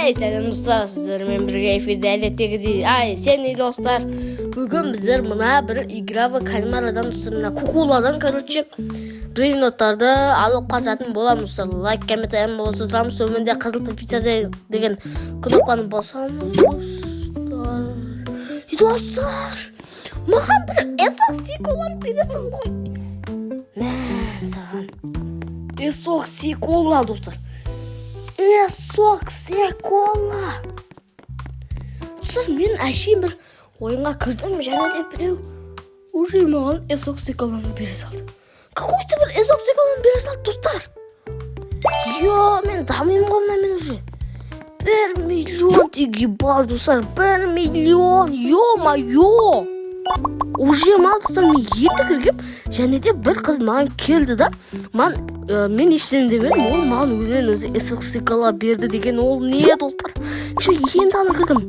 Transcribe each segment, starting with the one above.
Сәлем достар, сіздермен бірге эфирде әдеттегідей. Сен достар, бүгін біздер мына бір игра в кальмарадан достарына кукуладан, бір ноттарды алып қасатын боламыз достар. Лайк, коммент болса тұрамыз. Өмінде қызыл подписаться деген кнопканы басамыз достар. Маған бір эсоксиколаны бересің ғой. Мә, саған эсоксикола достар. Эсоксикола. Достар, мен әшейін бір ойынға кірдім, және де біреу уже маған эсоксиколаны бере салды. Какой-то бір эсоксиколаны бере салды достар. Мен дамаймын ғой мына, мен уже 1 миллион теңге бар достар. 1 миллион, ё-моё. Уже мал достар, мен енді кіргем, және де бір қыз маған келді да, мен ештеңе демедім, ол маған өзі эсоксикола берді деген ол не достар? Енді аны кірдім.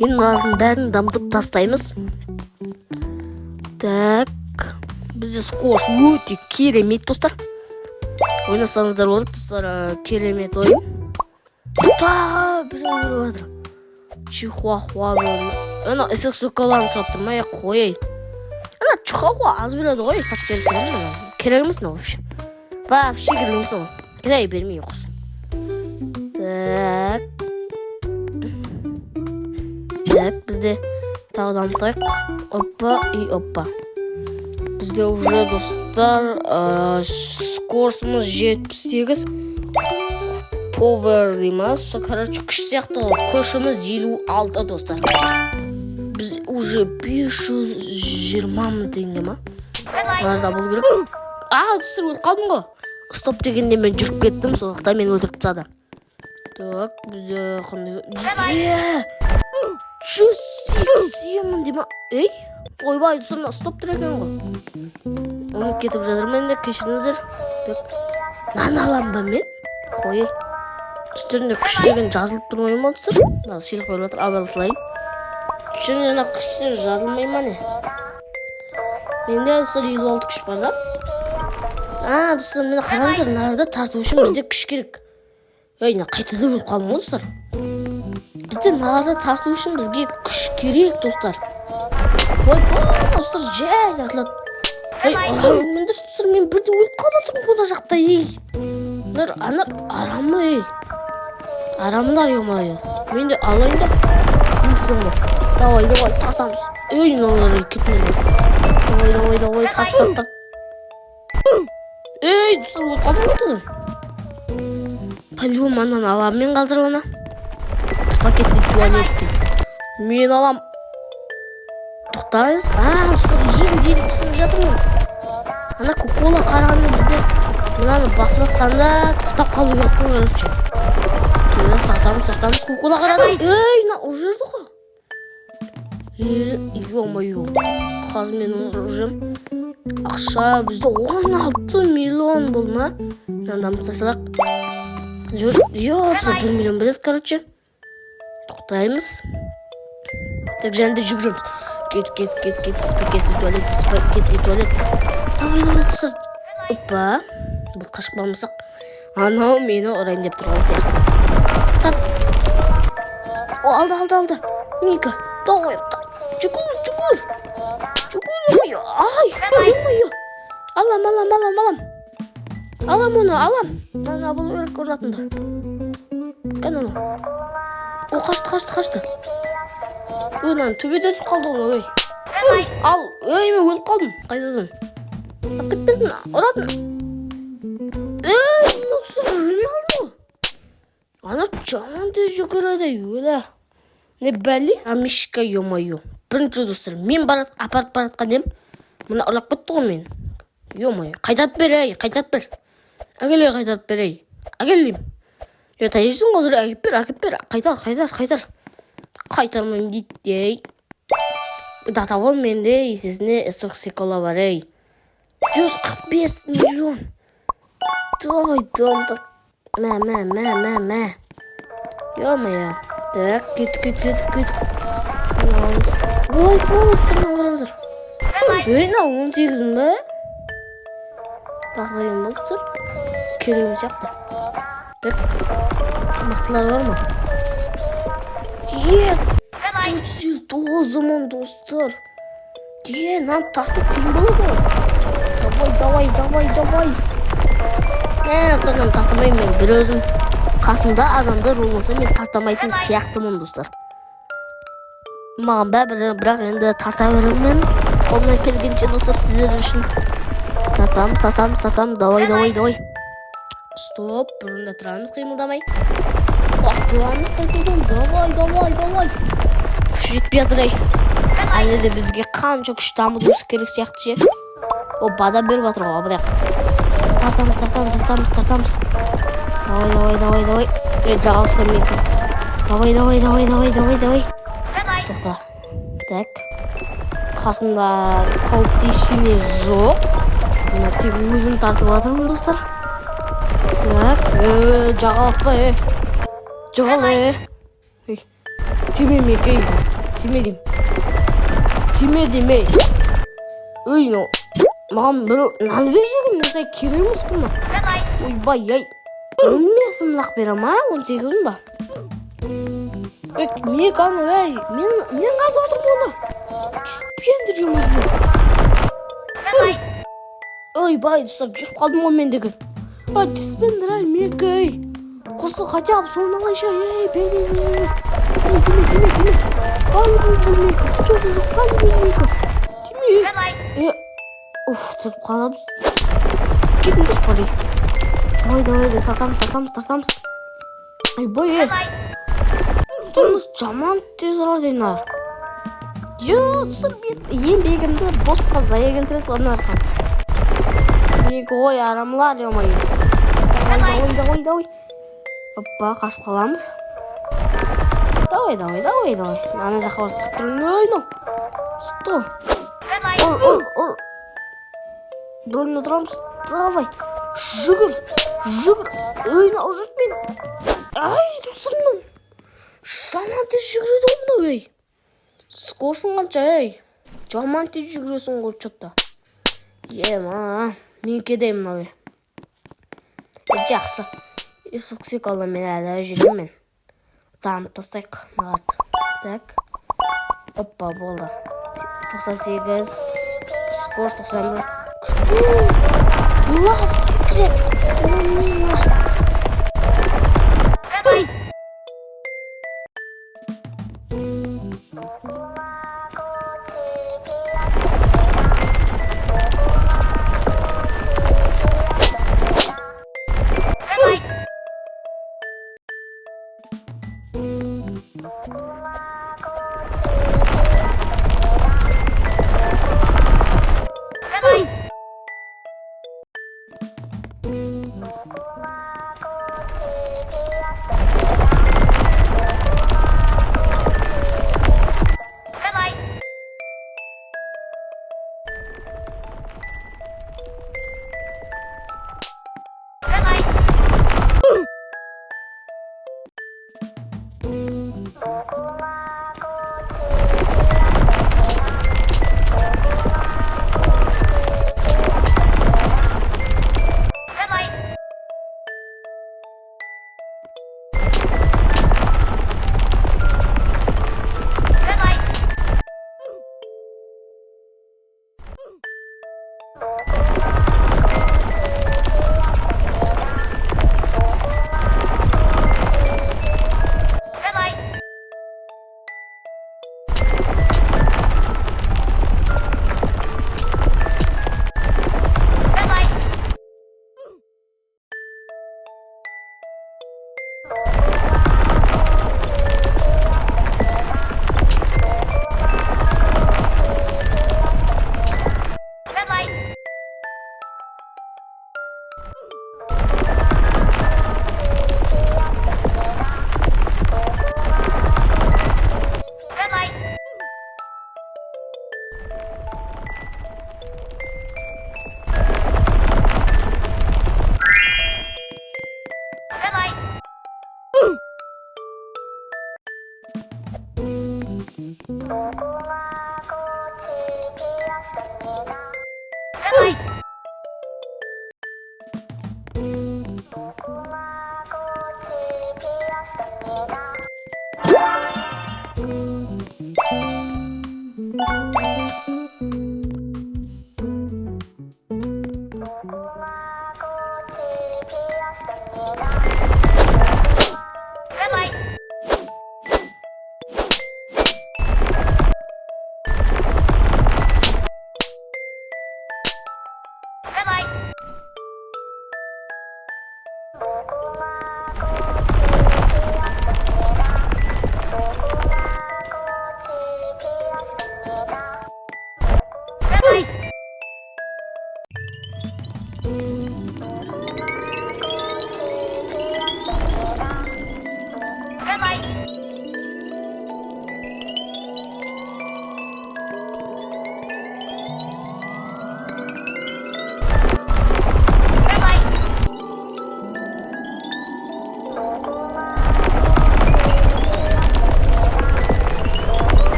Енді мыналардың бәрін дамытып тастаймыз. Так, бізде скош өте керемет достар. Ойнасаңыздар болады достар, керемет ойын. Біреу жатыр. Чихуахуа болды. Ана эсоксиколаны сұрап тұрмай қойай. Ана чихуахуа аз береді ғой, сап берсем. Керек емес вообще. Вообще керек емес ол. Кідай бермей қосын. Так, бізде тағы дамытайық. Опа и опа. Бізде уже достар скорсымыз 78. Power дейміз. Күш сияқты көшіміз 56 достар. Біз уже 520 мың теңге ма? Бұларда бұл керек. Достар, өліп қалдым ғой. Стоп дегенде мен жүріп кеттім, сондықтан мен өлтіріп тастады. Так, бізде қандай... 180 мың дейма. Ойбай, достар, стоп діреген ғой. Оны кетіп жатырмын енді, кешіріңіздер. Нан алам ба мен? Қой. Үстерінде күш деген жазылып тұрмай ма достар? Сыйлық беріп жатыр, абал сылайын. Үстерінде күштер жазылмай ма не? Менде достар 56 күш бар да. Достар, мені қараңыздар, нарда тарту үшін бізде күш керек. Қайтада өліп қалдым ғой достар. Бізде нарда тарту үшін бізге күш керек достар. Достар, жай тартылады. Мен достар, мен бірде өліп қалматырмын бұна жақта. Анар арамы. Арамдар ё-моё. Мен де алайын да. Кімсің ба? Давай, тартамыз. Мыналар кетмеді. Давай, тарт. Достар, өліп қалмай кетеді. По-любому анан алам мен қазір оны. Спагетти туалетті. Мен алам. Тоқтайыз. Достар, енді түсініп жатырмын. Ана кукола қарағанда бізде мынаны басып атқанда тоқтап қалу керек қой, короче. Тоқтамыз, кукола қарады. Ол жерді ғой. Ё-моё. Қазір мен уже ақша бізде 16 миллион бол ма? Дамып тастадық. Достар, 1 миллион береді, короче. Тоқтаймыз. Так, және де жүгіреміз. Кет. Спагетти туалет. Давай, достар. Опа. Бұл қашпамысық. Анау мені ұрайын деп тұрған сияқты. Алды. Ника. Давай. Жүгір. Ой. Алам. Алам оны. Мана бұл өрік ұратында. Кән оны. О, қашты. Өнан төбеде түсіп қалды оны, өй. Мен өліп қалдым. Қайдадан. Кетпесін, ұратын. Ана жаманды жүгіреді, өлі. Не бәлі? Амишка, ё-моё. Бірінші достар, мен апарып баратқан дем. Мұна ұрлап кетті ғой мен. Ё-моё. Қайтарып бер. Әгеле қайтарып бер. Әгелейм. Тәйесің ғозыр, әкеп бер. Қайтар. Қайтармайым дейді. Датавол менде есесіне эсоксикола бар, 145 миллион. Давай, дамдық. Мә. Ё-моё. Так, кет. Ой, сұрман қараңыздар. 18 ба? Тақылайын болды тұр. Керемін сияқты. Так, мықтылар бар ма? Тозымын достар. Нам тарту қиын болады ғой. Давай. Мен тартамаймын, мен бір өзім қасымда адамдар болмаса мен тартамайтын сияқтымын достар. Маған бірақ енді тарта беремін. Қолымнан келгенше достар сіздер үшін. Тартамыз. Давай. Стоп, бұрында тұрамыз қимылдамай. Қуаттыламыз қайтадан. Давай. Күш жетпей жатыр ай. Әлі де бізге қанша күш дамыту керек сияқты ше. О, бада беріп жатыр ғой, абырақ. Тартамыз. Давай. Жағалыспай менкін. Давай. Тоқта. Так. Қасында қауіпті ештеңе жоқ. Мына тек өзім тартып жатырмын достар. Так. Жағалыспай. Жоғал. Тиме демей. Маған бір нәлбе жеген нәрсе керек емес қой ма? Ойбай, өлмесін лақ берем, 18 ба? Мен қазып атырмын оны. Тіспендір емейді. Ойбай, достар, жүріп қалдым ғой мен деген. Тіспендір мекей. Құрсы хотя бы соны қанша. Бей. Тиме. Тұрып қаламыз. Кетін дұрыс бар. Давай, тартамыз. Айбай, Тұтыңыз жаман тез ұрадыңар. Достар, еңбегімді босқа зая келтіреді оның арқасы. Ой, арамлар, емай. Давай. Оппа, қашып қаламыз. Давай. Ана жаққа барып тұрын. Стоп. Бұрын отырамыз. Давай. Жүгір. Ұжырт мен. Ай, достарым. Жаман тез жүгіреді omда. Скорсың қанша, Жаман тез жүгіресің ғой чотта. Мен кедеймін, Жақсы. Есіксек алда мен әлі жүремін. Дамып тастайық. Так. Оппа, болды. 98. Скорс 91. Бластик.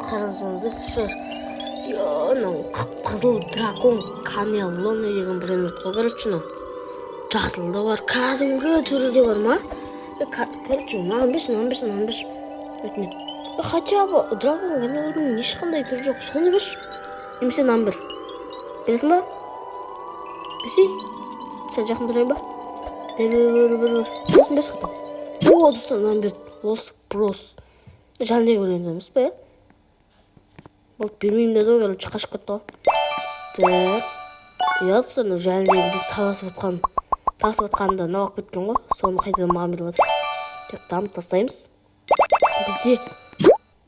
қарасаңыздар достар, мынау қып-қызыл дракон канелоны деген бренд қой, короче, жасыл да бар, кәдімгі түрі де бар ма? Короче, мынаған беш. Хотя бы дракон канелоның ешқандай түрі жоқ, соны беш. Немесе мынаған бір. Бересің ба? Берсей? Сәл жақын тұрайын ба? Бір. Сосын беш қатып. О, достар, мынаған бір. Лос прос. Жанды көрген емес па, Бұл бермеймін деді ғой, короче, қашып кетті ғой. Так. Достар, жәлдегі біз таласып атқанында науақ кеткен ғой. Соны қайтадан маған беріп жатыр. Так, дамып тастаймыз. Бізде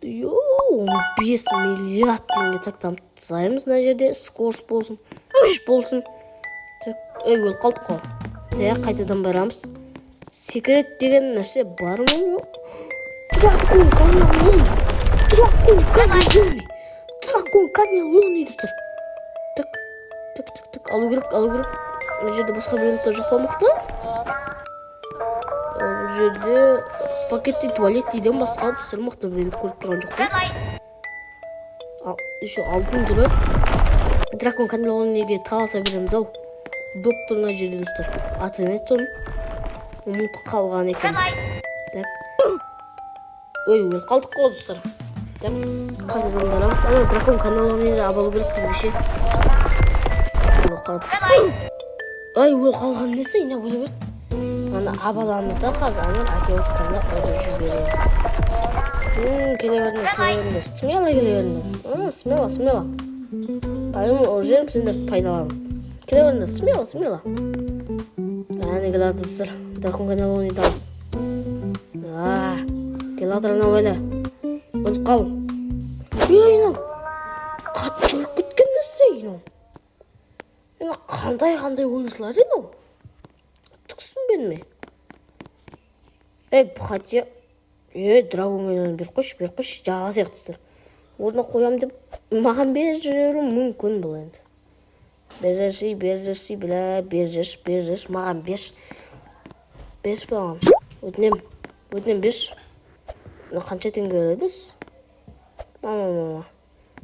15 миллиард теңге так дамып тастаймыз мына жерде. Скорс болсын, күш болсын. Так, өліп қалдық қой. Так, қайтадан барамыз. Секрет деген нәрсе бар ма? Дракон канелоны достар. Так, алу керек. Мына жерде басқа брендтер жоқ болмақты. Бұл жерде спагетти туалет дейден басқа достар мықты бренд көріп тұрған жоқ па. Еще алтын түрі. Дракон канелоныге таласа береміз ау. Доктор мына жерде достар. Атын айтсын. Ұмытып қалған екен. Так. Өліп қалдық қой достар. Так, қайтадан барамыз. Ана дракон канелоныны абалу керек бізгеше. Өліп қалған несі, ина өліп берді. Ана абаламызда қазір әкеп отқанда қойып жібереміз. келе беріңдер. Смело келе беріңдер. Смело. Поэтому жерім сендерді пайдаланып. Келе беріңдер, смело. Әне келе достар. Дракон канал ойнайды. Келе атыр ана ойлы. Өліп қал. Ейнау. Қат жүріп кеткен нәрсе. Қандай ойыншылар еді? Түксін ме? Бұқатия. Драгон каналын беріп қойшы. Жаға сияқтыстыр. Орына қоям деп, маған бер жүрерім мүмкін бұл енді. Бер жерші, маған берші. Берші маған. Өтінем берші. Қанша теңге бередіз? Мама.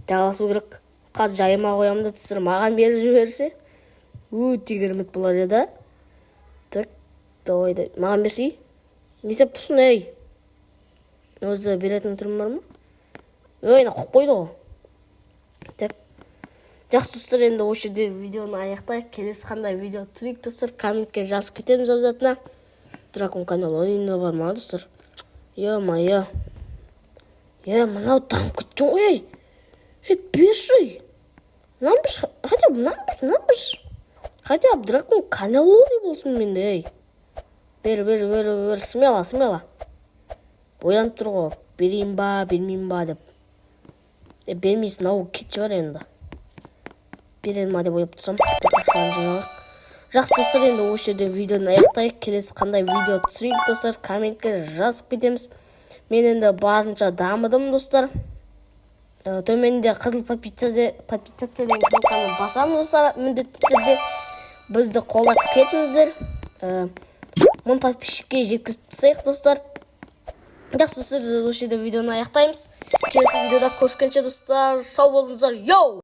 Жағаласу керек. Қаз жайыма қоям да түсір. Маған бер жүрерсе. Өте керемет болар еді. Так, давай. Маған берші. Не сеп тұрсын, Өзі беретін түрім бар ма? Қоқ қойды ғой. Так. Жақсы достар, енді осы жерде видеоны аяқтайық. Келесі қандай видео түсірейік достар. Комментке жазып кетеміз обязательно. Дракон канал ойында бар ма достар? Мынау дамып кеткен ғой. Берші. Хотя бы Хотя бы дракон канал ойны болсын менде. Бер. Смело. Ойланып тұр ғой. Берейін ба, бермейін ба деп. Бермейсін, ау кетші бар енді. Береді ма деп ойып тұрсам. Жақсы достар, енді осы жерде видеоны аяқтайық. Келесі қандай видео түсірейік достар. Комментке жазып кетеміз. Мен енді барынша дамыдым достар. Төменде қызыл подписаться деген кнопканы басамыз достар. Міндетті түрде бізді қолдап кетіңіздер. 1000 подписчикке жеткізіп тастайық достар. Жақсы достар, осы жерде видеоны аяқтаймыз. Келесі видеода көріскенше достар, сау болыңыздар.